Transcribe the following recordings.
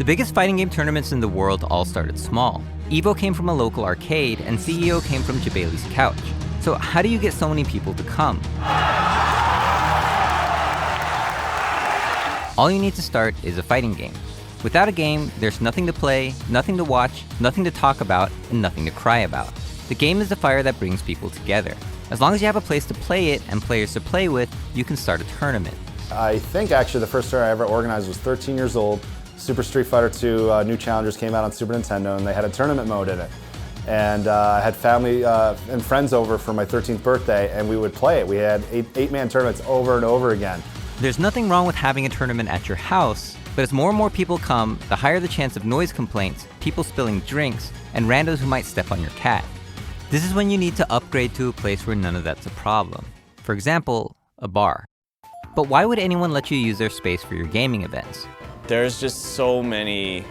The biggest fighting game tournaments in the world all started small. EVO came from a local arcade, and CEO came from Jebailey's couch. So how do you get so many people to come? All you need to start is a fighting game. Without a game, there's nothing to play, nothing to watch, nothing to talk about, and nothing to cry about. The game is the fire that brings people together. As long as you have a place to play it and players to play with, you can start a tournament. I think actually the first tournament I ever organized was 13 years old. Super Street Fighter 2 New Challengers came out on Super Nintendo, and they had a tournament mode in it. And I had family and friends over for my 13th birthday, and we would play it. We had eight-man tournaments over and over again. There's nothing wrong with having a tournament at your house, but as more and more people come, the higher the chance of noise complaints, people spilling drinks, and randos who might step on your cat. This is when you need to upgrade to a place where none of that's a problem. For example, a bar. But why would anyone let you use their space for your gaming events? There's just so many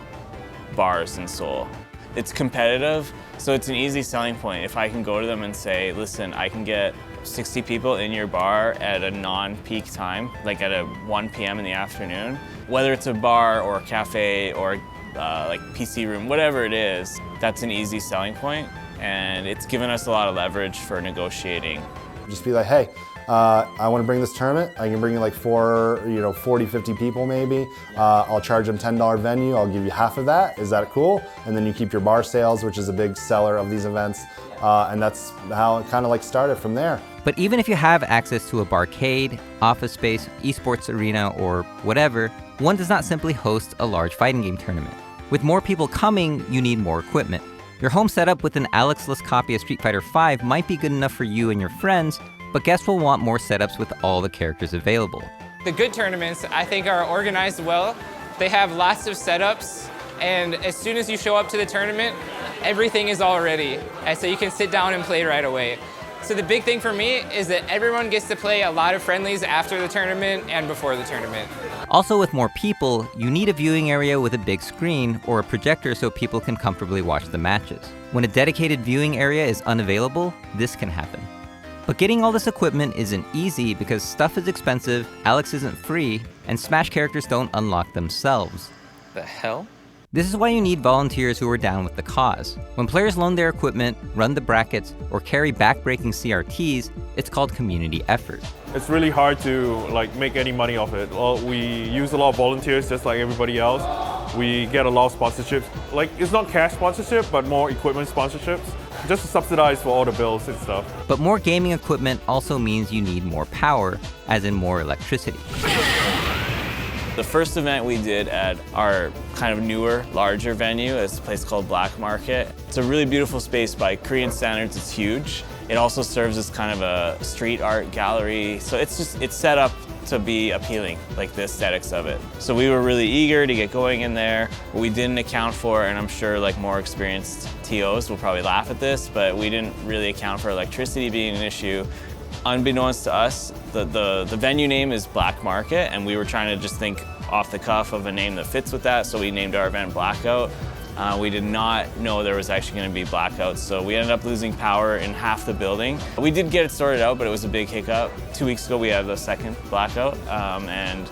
bars in Seoul. It's competitive, so it's an easy selling point. If I can go to them and say, listen, I can get 60 people in your bar at a non-peak time, like at a 1 p.m. in the afternoon, whether it's a bar or a cafe or like PC room, whatever it is, that's an easy selling point, and it's given us a lot of leverage for negotiating. Just be like, hey, I want to bring this tournament. I can bring you like 40, 50 people maybe. I'll charge them $10 venue. I'll give you half of that. Is that cool? And then you keep your bar sales, which is a big seller of these events. And that's how it kind of like started from there. But even if you have access to a barcade, office space, esports arena, or whatever, one does not simply host a large fighting game tournament. With more people coming, you need more equipment. Your home setup with an Alex-less copy of Street Fighter V might be good enough for you and your friends, but guests will want more setups with all the characters available. The good tournaments, I think, are organized well. They have lots of setups, and as soon as you show up to the tournament, everything is all ready, and so you can sit down and play right away. So the big thing for me is that everyone gets to play a lot of friendlies after the tournament and before the tournament. Also, with more people, you need a viewing area with a big screen or a projector so people can comfortably watch the matches. When a dedicated viewing area is unavailable, this can happen. But getting all this equipment isn't easy because stuff is expensive, Alex isn't free, and Smash characters don't unlock themselves. The hell? This is why you need volunteers who are down with the cause. When players loan their equipment, run the brackets, or carry back-breaking CRTs, it's called community effort. It's really hard to make any money off it. We use a lot of volunteers just like everybody else. We get a lot of sponsorships. It's not cash sponsorship, but more equipment sponsorships, just to subsidize for all the bills and stuff. But more gaming equipment also means you need more power, as in more electricity. The first event we did at our kind of newer, larger venue is a place called Black Market. It's a really beautiful space. By Korean standards, it's huge. It also serves as kind of a street art gallery. So it's set up to be appealing, like the aesthetics of it. So we were really eager to get going in there. What we didn't account for, and I'm sure more experienced TOs will probably laugh at this, but we didn't really account for electricity being an issue. Unbeknownst to us, the venue name is Black Market, and we were trying to just think off the cuff of a name that fits with that, so we named our event Blackout. We did not know there was actually going to be blackouts, so we ended up losing power in half the building. We did get it sorted out, but it was a big hiccup. 2 weeks ago we had the second blackout, and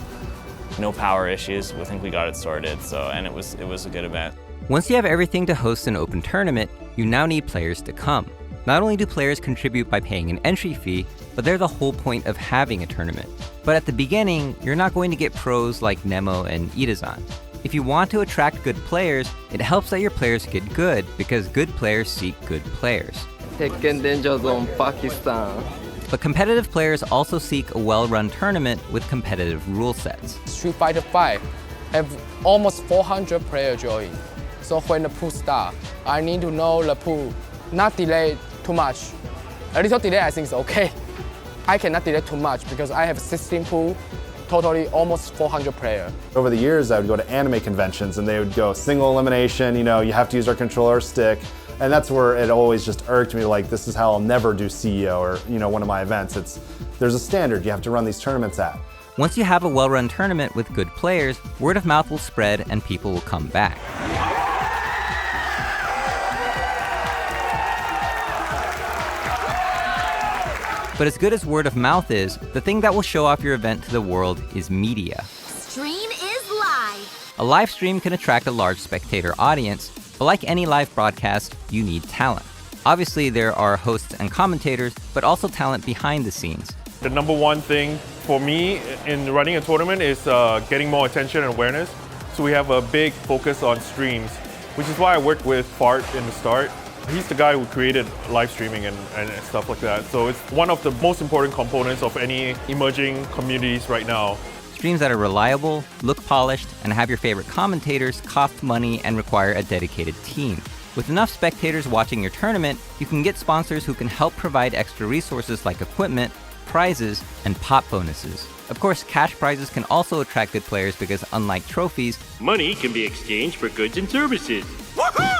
no power issues. We think we got it sorted, and it was a good event. Once you have everything to host an open tournament, you now need players to come. Not only do players contribute by paying an entry fee, but they're the whole point of having a tournament. But at the beginning, you're not going to get pros like Nemo and Itazan. If you want to attract good players, it helps that your players get good, because good players seek good players. Tekken Danger Zone, Pakistan. But competitive players also seek a well-run tournament with competitive rule sets. Street Fighter V have almost 400 players join. So when the pool starts, I need to know the pool not delay too much. A little delay I think is okay. I cannot delay too much because I have 16 pool, totally almost 400 players. Over the years, I would go to anime conventions and they would go single elimination, you have to use our controller or stick. And that's where it always just irked me, this is how I'll never do CEO or, one of my events. There's a standard you have to run these tournaments at. Once you have a well-run tournament with good players, word of mouth will spread and people will come back. But as good as word of mouth is, the thing that will show off your event to the world is media. Stream is live. live. A live stream can attract a large spectator audience, but like any live broadcast, you need talent. Obviously, there are hosts and commentators, but also talent behind the scenes. The number one thing for me in running a tournament is getting more attention and awareness. So we have a big focus on streams, which is why I worked with Fart in the start. He's the guy who created live streaming and stuff like that. So it's one of the most important components of any emerging communities right now. Streams that are reliable, look polished, and have your favorite commentators cost money and require a dedicated team. With enough spectators watching your tournament, you can get sponsors who can help provide extra resources like equipment, prizes, and pot bonuses. Of course, cash prizes can also attract good players because unlike trophies, money can be exchanged for goods and services.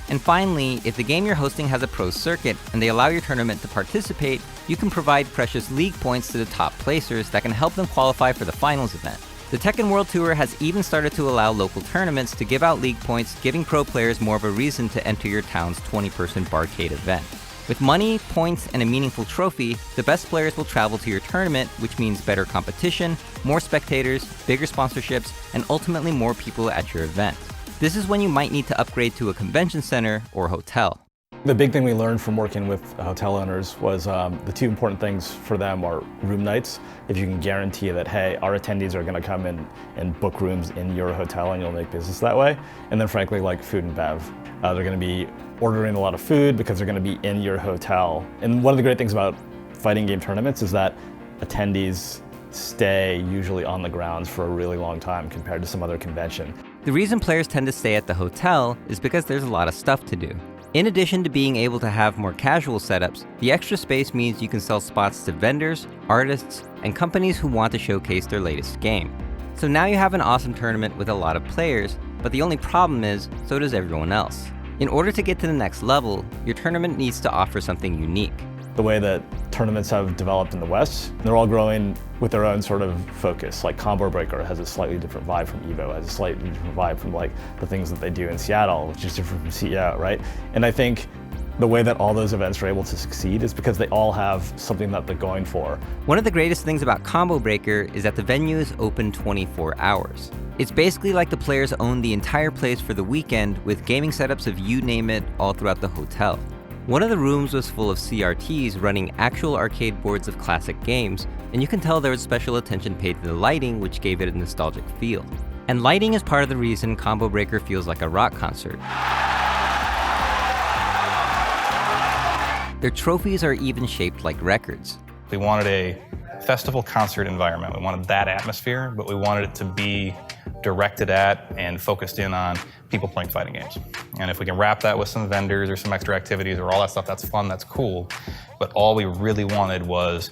And finally, if the game you're hosting has a pro circuit and they allow your tournament to participate, you can provide precious league points to the top placers that can help them qualify for the finals event. The Tekken World Tour has even started to allow local tournaments to give out league points, giving pro players more of a reason to enter your town's 20-person barcade event. With money, points, and a meaningful trophy, the best players will travel to your tournament, which means better competition, more spectators, bigger sponsorships, and ultimately more people at your event. This is when you might need to upgrade to a convention center or hotel. The big thing we learned from working with hotel owners was the two important things for them are room nights. If you can guarantee that, hey, our attendees are going to come in and book rooms in your hotel and you'll make business that way. And then frankly, like food and bev. They're going to be ordering a lot of food because they're going to be in your hotel. And one of the great things about fighting game tournaments is that attendees stay usually on the grounds for a really long time compared to some other convention. The reason players tend to stay at the hotel is because there's a lot of stuff to do. In addition to being able to have more casual setups, the extra space means you can sell spots to vendors, artists, and companies who want to showcase their latest game. So now you have an awesome tournament with a lot of players, but the only problem is, so does everyone else. In order to get to the next level, your tournament needs to offer something unique. The way that tournaments have developed in the West, they're all growing with their own sort of focus. Like Combo Breaker has a slightly different vibe from EVO, has a slightly different vibe from like the things that they do in Seattle, which is different from CEO, right? And I think the way that all those events are able to succeed is because they all have something that they're going for. One of the greatest things about Combo Breaker is that the venue is open 24 hours. It's basically like the players own the entire place for the weekend with gaming setups of you name it all throughout the hotel. One of the rooms was full of CRTs running actual arcade boards of classic games, and you can tell there was special attention paid to the lighting, which gave it a nostalgic feel. And lighting is part of the reason Combo Breaker feels like a rock concert. Their trophies are even shaped like records. We wanted a festival concert environment. We wanted that atmosphere, but we wanted it to be directed at and focused in on people playing fighting games. And if we can wrap that with some vendors or some extra activities or all that stuff, that's fun, that's cool. But all we really wanted was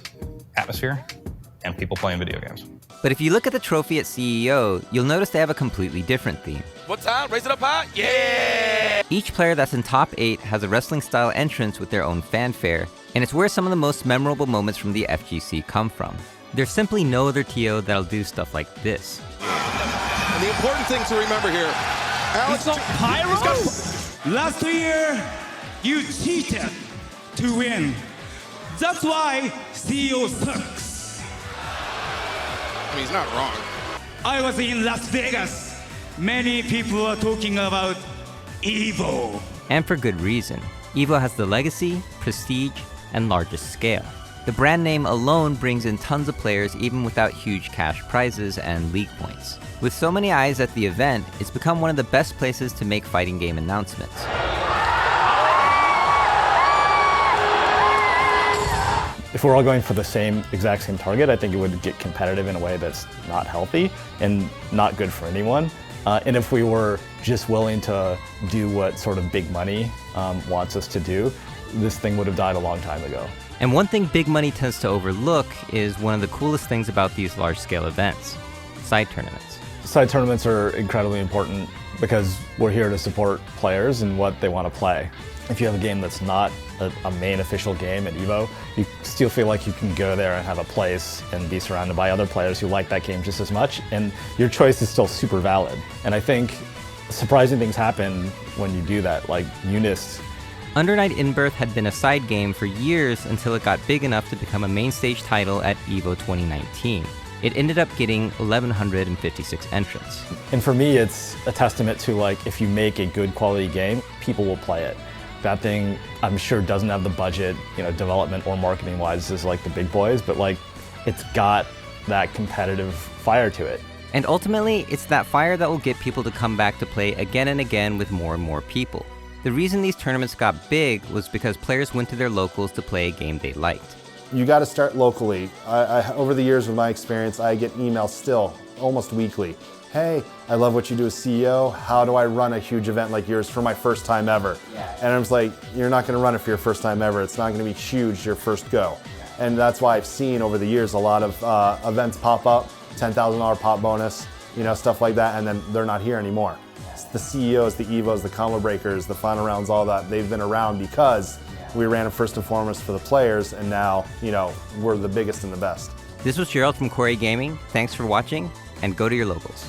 atmosphere and people playing video games. But if you look at the trophy at CEO, you'll notice they have a completely different theme. What's up? Raise it up high? Yeah! Each player that's in top 8 has a wrestling-style entrance with their own fanfare, and it's where some of the most memorable moments from the FGC come from. There's simply no other TO that'll do stuff like this. And the important thing to remember here, Alex Pyros? Last year, you cheated to win. That's why CEO sucks. I mean, he's not wrong. I was in Las Vegas. Many people are talking about EVO. And for good reason. EVO has the legacy, prestige, and largest scale. The brand name alone brings in tons of players even without huge cash prizes and league points. With so many eyes at the event, it's become one of the best places to make fighting game announcements. If we're all going for the exact same target, I think it would get competitive in a way that's not healthy and not good for anyone. And if we were just willing to do what sort of big money wants us to do, this thing would have died a long time ago. And one thing big money tends to overlook is one of the coolest things about these large-scale events: side tournaments. Side tournaments are incredibly important because we're here to support players and what they want to play. If you have a game that's not a main official game at EVO, you still feel like you can go there and have a place and be surrounded by other players who like that game just as much, and your choice is still super valid. And I think surprising things happen when you do that, like UNIST. Under Night In-Birth had been a side game for years until it got big enough to become a main stage title at EVO 2019. It ended up getting 1,156 entrants. And for me, it's a testament to like, if you make a good quality game, people will play it. That thing, I'm sure, doesn't have the budget, development or marketing wise as like the big boys, but like, it's got that competitive fire to it. And ultimately, it's that fire that will get people to come back to play again and again with more and more people. The reason these tournaments got big was because players went to their locals to play a game they liked. You got to start locally. Over the years with my experience, I get emails still, almost weekly. Hey, I love what you do as CEO. How do I run a huge event like yours for my first time ever? Yeah. And I'm just like, you're not going to run it for your first time ever. It's not going to be huge your first go. Yeah. And that's why I've seen over the years a lot of events pop up, $10,000 pop bonus, stuff like that, and then they're not here anymore. Yeah. The CEOs, the EVOs, the combo breakers, the final rounds, all that, they've been around because we ran it first and foremost for the players, and now, we're the biggest and the best. This was Gerald from Corey Gaming. Thanks for watching, and go to your locals.